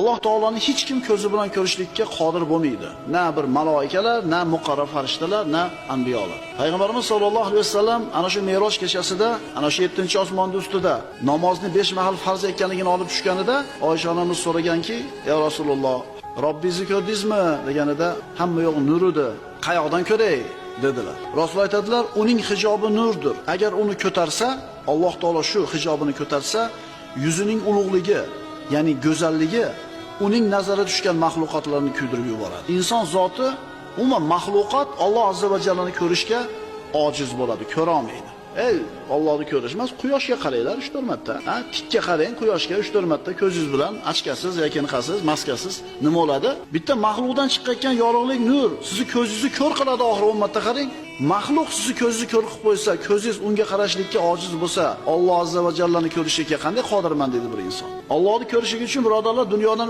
Alloh taoloni hech kim ko'zi bilan ko'rishlikka qodir bo'lmaydi. Na bir maloikalar, na muqarrab farishtalar, na anbiyolar. Payg'ambarimiz sollallohu alayhi vasallam ana shu Me'roj kechasida, ana shu 7-osmonning ustida namozni 5 mahal farz ekanligini olib tushganida, Oysha onamiz so'raganki, "Ya Rasululloh, Robbingizni ko'rdingizmi?" deganida, "Hamma yo'q nur edi. Qayoqdan ko'ray?" dedilar. Rasul aytadilar, "Uning hijobi nurdir. Agar uni ko'tarsa, Alloh taolo shu hijobini ko'tarsa, yuzining ulug'ligi, ya'ni go'zalligi uning nazari tushgan mahluqotlarni kuydirib yuboradi. Inson zoti, umuman mahluqot Alloh azza va jallani ko'rishga ojiz bo'ladi, ko'ra olmaydi. Allohni ko'rish emas, quyoshga qaranglar 3-4 marta. Tikka qarang quyoshga 3-4 marta ko'zingiz bilan ochkasiz yoki niqasiz, maskasiz nima bo'ladi? Bitta mahluqdan chiqqan yorug'lik nur sizni ko'zingizni ko'r qiladi oxiri 10 marta qarang. Mahluq sizni ko'zingizni ko'r qilib qo'ysa, ko'zingiz unga qarashlikka ojiz bo'lsa, Alloh azza va jallani ko'rishga qanday qodirman deydi bir inson. Allohni ko'rishingiz uchun birodarlar dunyodan